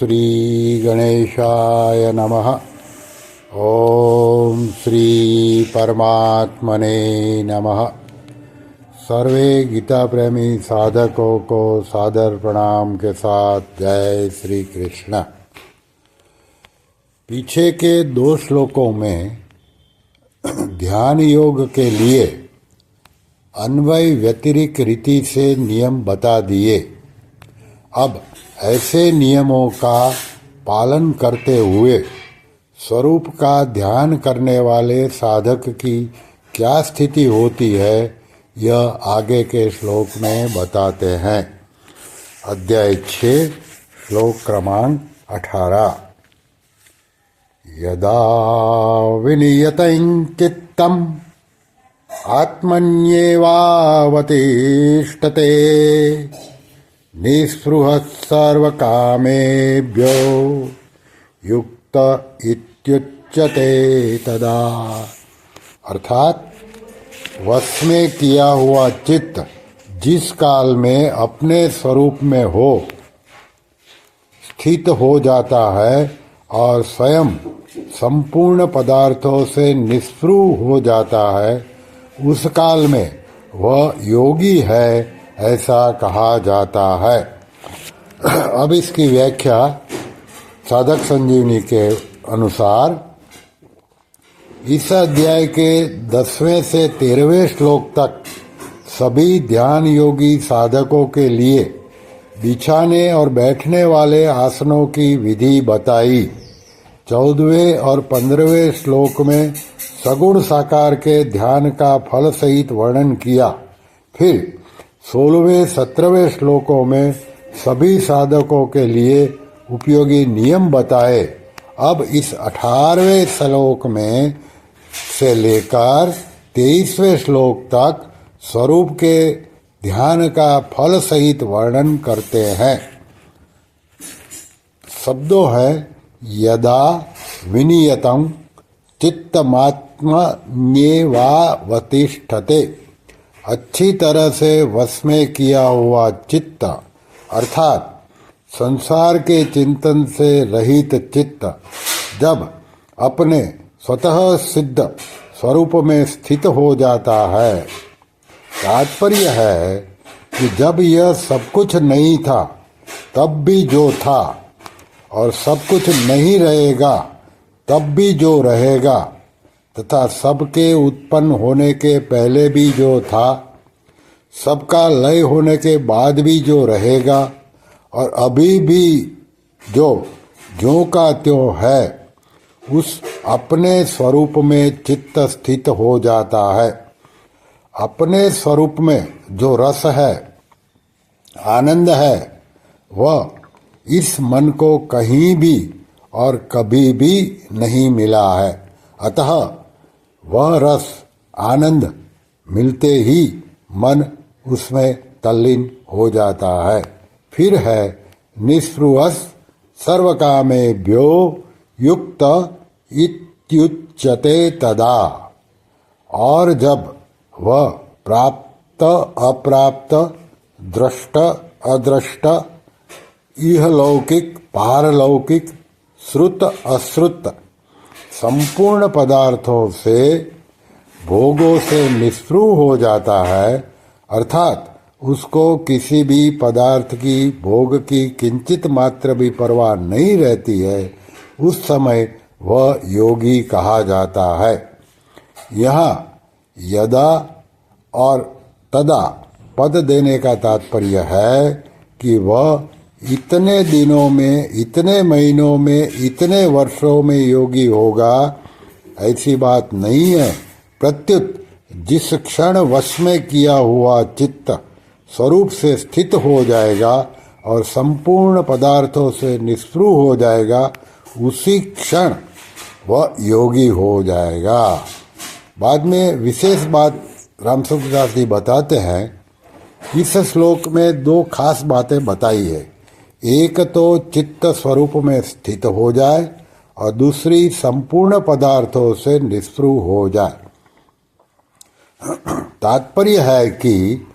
श्री गणेशाय नमः। ओम श्री परमात्मने नमः। सर्वे गीता प्रेमी साधकों को सादर प्रणाम के साथ जय श्री कृष्ण। पीछे के 2 श्लोकों में ध्यान योग के लिए अन्वय व्यतिरिक्त रीति से नियम बता दिए। अब ऐसे नियमों का पालन करते हुए स्वरूप का ध्यान करने वाले साधक की क्या स्थिति होती है, यह आगे के श्लोक में बताते हैं। अध्याय 6 श्लोक क्रमांक 18। यदा विनियतं चित्तम् आत्मन्येवावतिष्ठते निःस्पृहः सर्वकामेभ्यो युक्त इत्युच्यते तदा। अर्थात वश में किया हुआ चित्त जिस काल में अपने स्वरूप में हो स्थित हो जाता है और स्वयं संपूर्ण पदार्थों से निस्पृह हो जाता है, उस काल में वह योगी है ऐसा कहा जाता है। अब इसकी व्याख्या साधक संजीवनी के अनुसार इस अध्याय के 10वें से 13वें श्लोक तक सभी ध्यान योगी साधकों के लिए बिछाने और बैठने वाले आसनों की विधि बताई। 14वें और 15वें श्लोक में सगुण साकार के ध्यान का फल सहित वर्णन किया। फिर 16वें 17वें श्लोकों में सभी साधकों के लिए उपयोगी नियम बताए। अब इस 18वें श्लोक में से लेकर 23वें श्लोक तक स्वरूप के ध्यान का फल सहित वर्णन करते हैं। शब्दों है यदा विनियतं चित्तमात्मन्येवावतिष्ठते, अच्छी तरह से वश में किया हुआ चित्त अर्थात संसार के चिंतन से रहित चित्त जब अपने स्वतः सिद्ध स्वरूप में स्थित हो जाता है। तात्पर्य है कि जब यह सब कुछ नहीं था तब भी जो था और सब कुछ नहीं रहेगा तब भी जो रहेगा तथा सबके उत्पन्न होने के पहले भी जो था, सबका लय होने के बाद भी जो रहेगा और अभी भी जो ज्यों का त्यों है, उस अपने स्वरूप में चित्त स्थित हो जाता है। अपने स्वरूप में जो रस है, आनंद है, वह इस मन को कहीं भी और कभी भी नहीं मिला है। अतः वह रस आनंद मिलते ही मन उसमें तल्लीन हो जाता है। फिर है निःस्पृहः सर्वकामेभ्यो युक्त इत्युच्यते तदा। और जब वह प्राप्त अप्राप्त दृष्ट अदृष्ट इहलौकिक पारलौकिक श्रुत अश्रुत संपूर्ण पदार्थों से भोगों से निस्पृह हो जाता है, अर्थात उसको किसी भी पदार्थ की भोग की किंचित मात्र भी परवाह नहीं रहती है, उस समय वह योगी कहा जाता है। यहाँ यदा और तदा पद देने का तात्पर्य है कि वह इतने दिनों में, इतने महीनों में, इतने वर्षों में योगी होगा, ऐसी बात नहीं है। प्रत्युत जिस क्षण वश में किया हुआ चित्त स्वरूप से स्थित हो जाएगा और संपूर्ण पदार्थों से निस्पृह हो जाएगा, उसी क्षण वह योगी हो जाएगा। बाद में विशेष बात रामसूत्र दास जी बताते हैं। इस श्लोक में 2 खास बातें बताई है। एक तो चित्त स्वरूप में स्थित हो जाए और दूसरी संपूर्ण पदार्थों से निस्पृह हो जाए। तात्पर्य है कि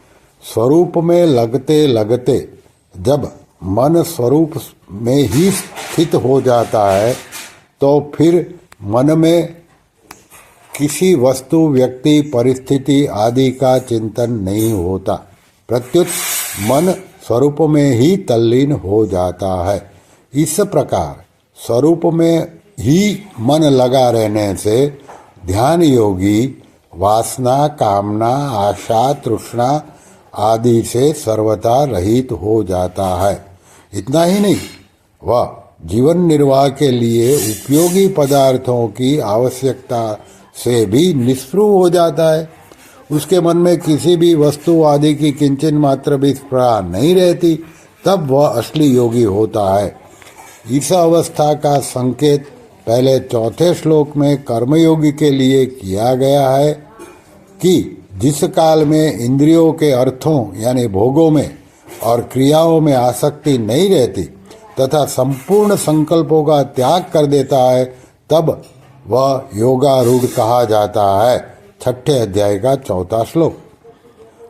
स्वरूप में लगते लगते जब मन स्वरूप में ही स्थित हो जाता है तो फिर मन में किसी वस्तु, व्यक्ति, परिस्थिति आदि का चिंतन नहीं होता, प्रत्युत मन स्वरूप में ही तल्लीन हो जाता है। इस प्रकार स्वरूप में ही मन लगा रहने से ध्यान योगी वासना, कामना, आशा, तृष्णा आदि से सर्वथा रहित हो जाता है। इतना ही नहीं, वह जीवन निर्वाह के लिए उपयोगी पदार्थों की आवश्यकता से भी निष्पृह हो जाता है। उसके मन में किसी भी वस्तु आदि की किंचन मात्र भी स्पृहा नहीं रहती, तब वह असली योगी होता है। इस अवस्था का संकेत पहले चौथे श्लोक में कर्मयोगी के लिए किया गया है कि जिस काल में इंद्रियों के अर्थों यानी भोगों में और क्रियाओं में आसक्ति नहीं रहती तथा संपूर्ण संकल्पों का त्याग कर देता है, तब वह योगारूढ़ कहा जाता है। 6ठे अध्याय का 4था श्लोक।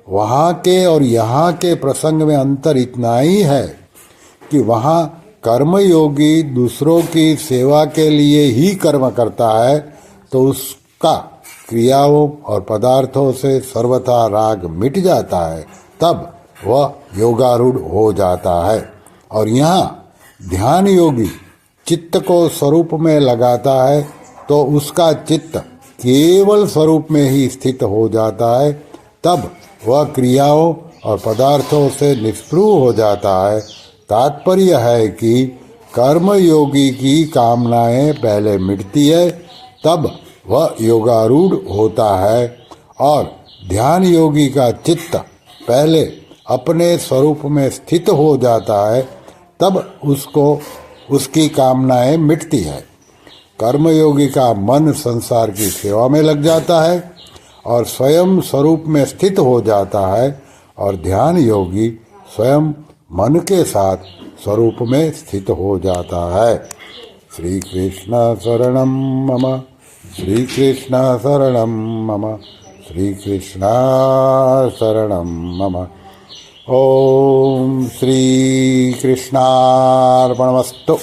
वहाँ के और यहाँ के प्रसंग में अंतर इतना ही है कि वहाँ कर्मयोगी दूसरों की सेवा के लिए ही कर्म करता है तो उसका क्रियाओं और पदार्थों से सर्वथा राग मिट जाता है, तब वह योगारूढ़ हो जाता है। और यहाँ ध्यान योगी चित्त को स्वरूप में लगाता है तो उसका चित्त केवल स्वरूप में ही स्थित हो जाता है, तब वह क्रियाओं और पदार्थों से निष्पृह हो जाता है। तात्पर्य है कि कर्मयोगी की कामनाएं पहले मिटती है, तब वह योगारूढ़ होता है, और ध्यान योगी का चित्त पहले अपने स्वरूप में स्थित हो जाता है, तब उसको उसकी कामनाएं मिटती है। कर्मयोगी का मन संसार की सेवा में लग जाता है और स्वयं स्वरूप में स्थित हो जाता है, और ध्यान योगी स्वयं मन के साथ स्वरूप में स्थित हो जाता है। श्री कृष्ण शरणम मम, श्री कृष्ण शरणम मम, श्री कृष्ण शरणम मम। ओम श्री कृष्णार्पणमस्तु।